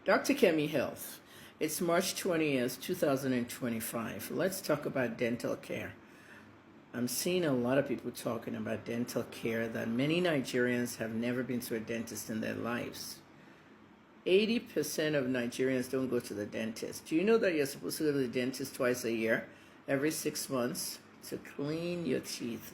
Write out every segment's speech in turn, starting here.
Dr. Kemi Health. It's March 20th, 2025. Let's talk about dental care. I'm seeing a lot of people talking about dental care that many Nigerians have never been to a dentist in their lives. 80% of Nigerians don't go to the dentist. Do you know that you're supposed to go to the dentist twice a year, every 6 months, to clean your teeth?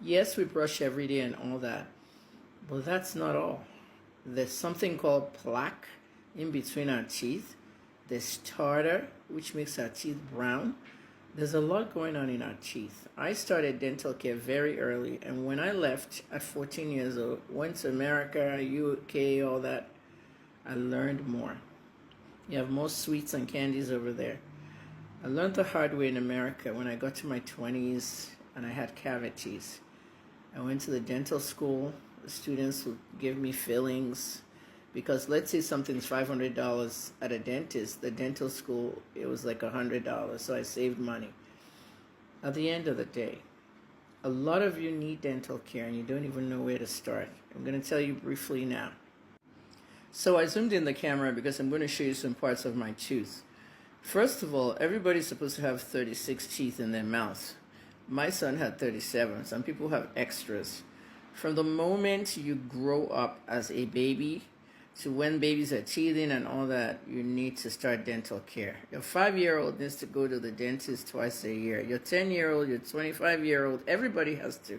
Yes, we brush every day and all that, but that's not all. There's something called plaque in between our teeth. There's tartar, which makes our teeth brown. There's a lot going on in our teeth. I started dental care very early, and when I left at 14 years old, went to America, UK, all that, I learned more. You have more sweets and candies over there. I learned the hard way in America when I got to my 20s and I had cavities. I went to the dental school. The students would give me fillings because let's say something's $500 at a dentist. The dental school, it was like $100, so I saved money. At the end of the day, a lot of you need dental care and you don't even know where to start. I'm going to tell you briefly now. So I zoomed in the camera because I'm going to show you some parts of my tooth. First of all, everybody's supposed to have 36 teeth in their mouth. My son had 37. Some people have extras. From the moment you grow up as a baby to when babies are teething and all that, you need to start dental care. Your 5-year-old needs to go to the dentist twice a year. Your 10-year-old, your 25-year-old, everybody has to.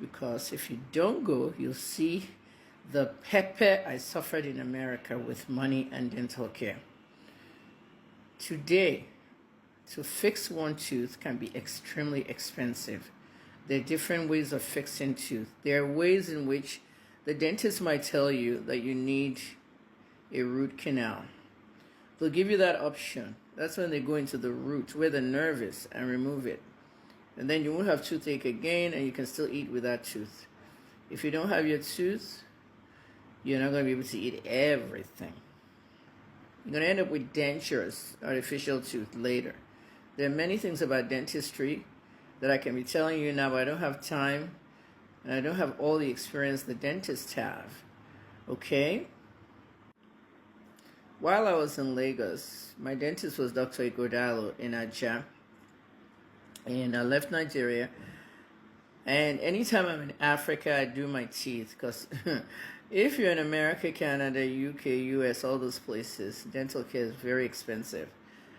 Because if you don't go, you'll see the pepper I suffered in America with money and dental care. Today, to fix one tooth can be extremely expensive. There are different ways of fixing tooth. There are ways in which the dentist might tell you that you need a root canal. They'll give you that option. That's when they go into the root where the nerve is and remove it. And then you won't have toothache again and you can still eat with that tooth. If you don't have your tooth, you're not going to be able to eat everything. You're going to end up with dentures, artificial tooth, later. There are many things about dentistry that I can be telling you now, but I don't have time, and I don't have all the experience the dentists have, okay? While I was in Lagos, my dentist was Dr. Igodalo in Aja, and I left Nigeria, and anytime I'm in Africa, I do my teeth, because if you're in America, Canada, UK, US, all those places, dental care is very expensive.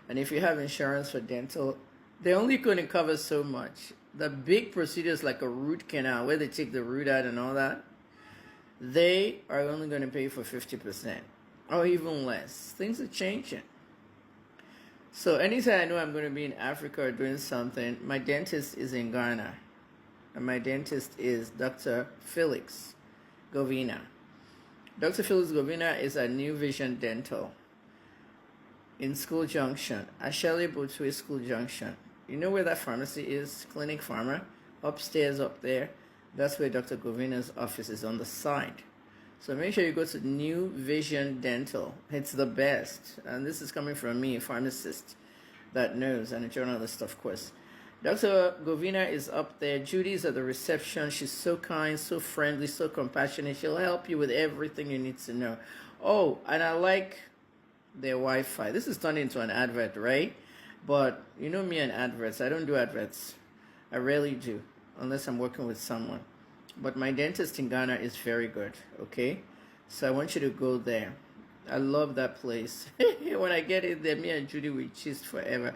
And if you have insurance for dental, they're only going to cover so much. The big procedures like a root canal, where they take the root out and all that, they are only going to pay for 50% or even less. Things are changing. So anytime I know I'm going to be in Africa or doing something, my dentist is in Ghana. And my dentist is Dr. Felix Govina. Dr. Felix Govina is at New Vision Dental in School Junction, Ashele Botwe School Junction. You know where that pharmacy is? Clinic Pharma, upstairs up there. That's where Dr. Govina's office is, on the side. So make sure you go to New Vision Dental. It's the best. And this is coming from me, a pharmacist that knows, and a journalist, of course. Dr. Govina is up there. Judy's at the reception. She's so kind, so friendly, so compassionate. She'll help you with everything you need to know. Oh, and I like their Wi-Fi. This is turned into an advert, right? But you know me and adverts. I don't do adverts. I rarely do, unless I'm working with someone. But my dentist in Ghana is very good, okay? So I want you to go there. I love that place. When I get in there, me and Judy, we gist forever.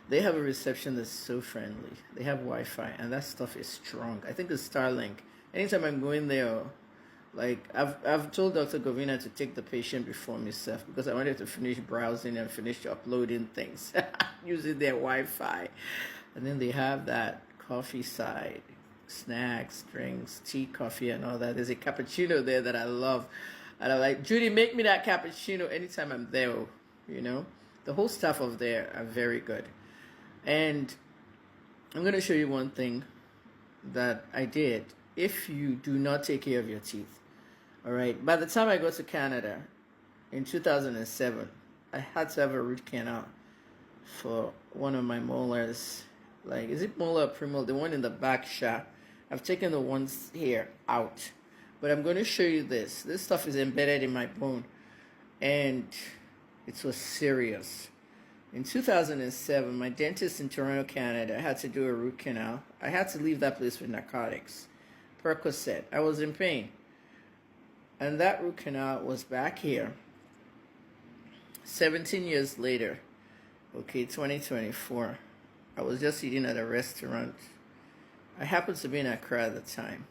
They have a reception that's so friendly. They have Wi-Fi, and that stuff is strong. I think it's Starlink. Anytime I'm going there, like I've told Dr. Govina to take the patient before myself because I wanted to finish browsing and finish uploading things using their Wi-Fi. And then they have that coffee side, snacks, drinks, tea, coffee, and all that. There's a cappuccino there that I love. And I'm like, Judy, make me that cappuccino anytime I'm there, you know. The whole staff of there are very good. And I'm going to show you one thing that I did. If you do not take care of your teeth, all right, by the time I got to Canada in 2007, I had to have a root canal for one of my molars. Like, is it molar or premolar? The one in the back shaft. I've taken the ones here out. But I'm going to show you this. This stuff is embedded in my bone. and it was serious. In 2007, my dentist in Toronto, Canada, had to do a root canal. I had to leave that place with narcotics, Percocet. I was in pain. And that root canal was back here. 17 years later, 2024, I was just eating at a restaurant. I happened to be in Accra at the time.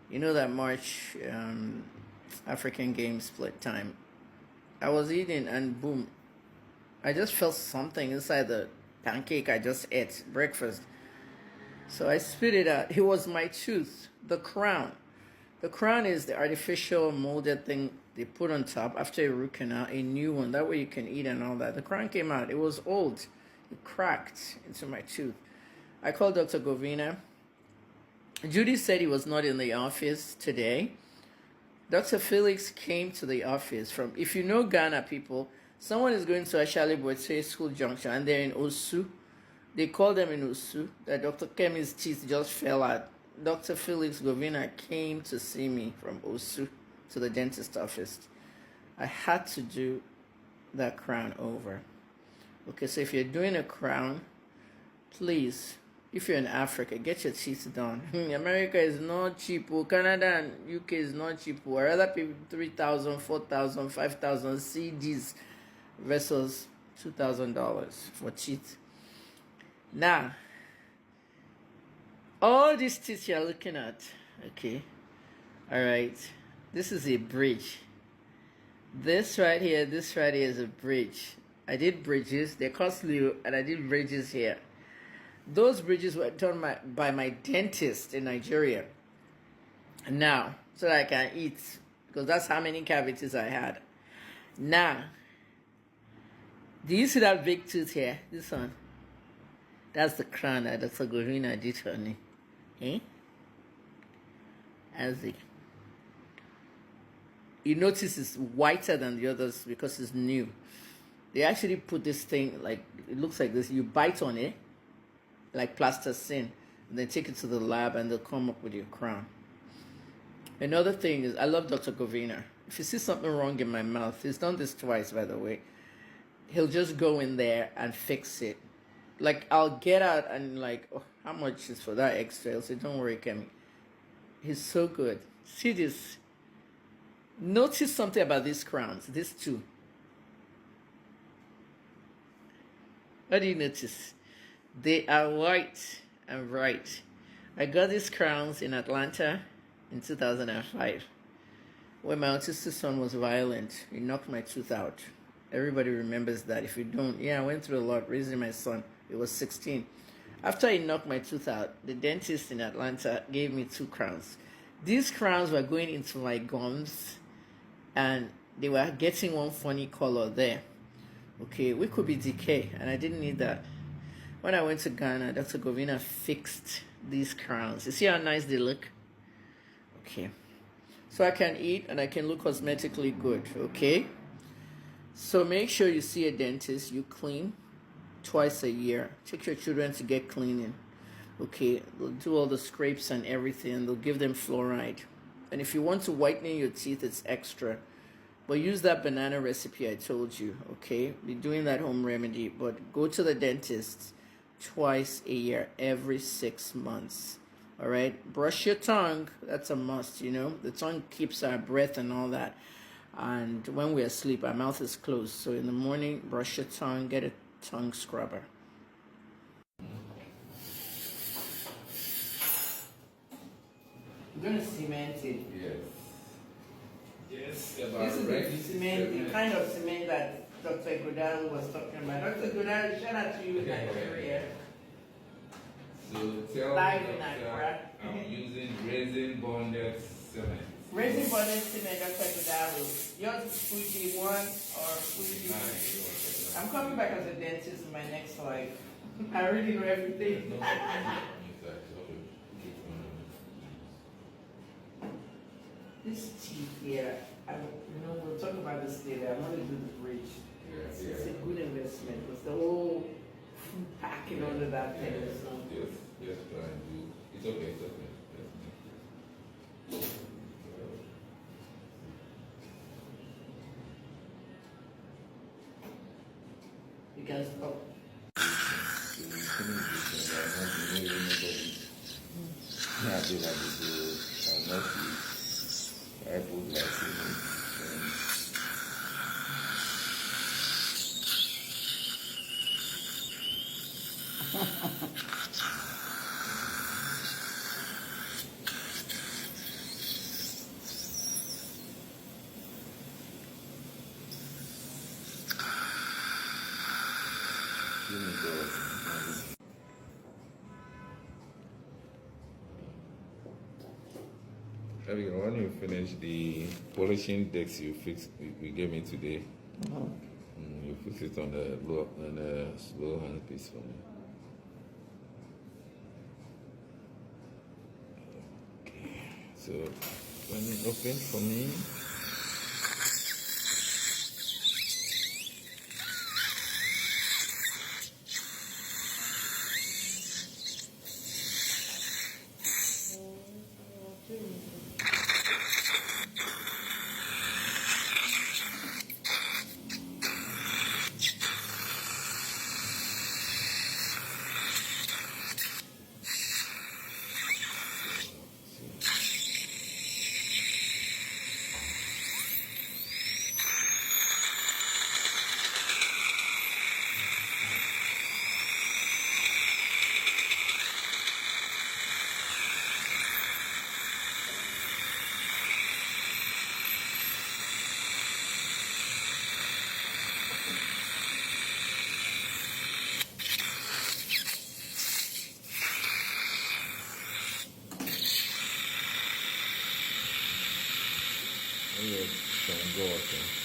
You know that March African Games split time. I was eating and boom, I just felt something inside the pancake I just ate, breakfast. So I spit it out. It was my tooth, the crown. The crown is the artificial molded thing they put on top after a root canal, a new one. That way you can eat and all that. The crown came out. It was old. It cracked into my tooth. I called Dr. Govina. Judy said he was not in the office today. Dr. Felix came to the office from, if you know Ghana people, someone is going to Ashali Boitse School Junction and they're in Osu. They call them in Osu that Dr. Kemi's teeth just fell out. Dr. Felix Govina came to see me from Osu to the dentist office. I had to do that crown over. Okay, so if you're doing a crown, please, if you're in Africa, get your teeth done. America is not cheap. Canada and UK is not cheap. I'd rather pay 3,000, 4,000, 5,000 CDs versus $2,000 for teeth. Now, all these teeth you're looking at, okay, all right, this is a bridge. This right here is a bridge. I did bridges, they're costly, and I did bridges here. Those bridges were done by my dentist in Nigeria. Now, so that I can eat, because that's how many cavities I had. Now, do you see that big tooth here? This one. That's the crown that Dr. Govina did for me. Eh? As it. You notice it's whiter than the others because it's new. They actually put this thing, like, it looks like this. You bite on it, like plasticine, and then take it to the lab and they'll come up with your crown. Another thing is, I love Dr. Govina. If you see something wrong in my mouth, he's done this twice, by the way. He'll just go in there and fix it. Like, I'll get out and like, oh, how much is for that extra? I'll say, don't worry, Kemi. He's so good. See this. Notice something about these crowns, these two. What do you notice? They are white and bright. I got these crowns in Atlanta in 2005. When my autistic son was violent, he knocked my tooth out. Everybody remembers that. If you don't, yeah, I went through a lot raising my son. He was 16. After he knocked my tooth out, the dentist in Atlanta gave me 2 crowns. These crowns were going into my gums, and they were getting one funny color there. Okay, we could be decay, and I didn't need that. When I went to Ghana, Dr. Govina fixed these crowns. You see how nice they look? Okay. So I can eat and I can look cosmetically good, okay? So make sure you see a dentist, you clean twice a year. Take your children to get cleaning. Okay, they'll do all the scrapes and everything. They'll give them fluoride. And if you want to whiten your teeth, it's extra. But use that banana recipe I told you, okay? Be doing that home remedy. But go to the dentist twice a year, every 6 months. All right? Brush your tongue. That's a must, you know? The tongue keeps our breath and all that. And when we're asleep, our mouth is closed. So in the morning, brush your tongue, get a tongue scrubber. You're going to cement it. Yes. Yes, This is the cement, the kind of cement that Dr. Godal was talking about. Dr. Godal, shout out to you in Nigeria. So tell Live me, in Doctor, I'm using resin bonded cement. Resin bonded cement, Dr. Godal. Yours is Fuji 1 or Fuji 2? I'm coming back as a dentist in my next life. I really know everything. This teeth here, we'll talk about this later. I'm going to do the bridge. It's a good investment. It's the whole food packing under that thing. So. Yes, try and do. It's okay, Because oh, Yeah, I do like to do mostly apples like give me the Abigail, when you finish the polishing decks you gave me today, you fix it on the slow hand piece for me. Okay. So when you open for me, oh, yes, can go okay.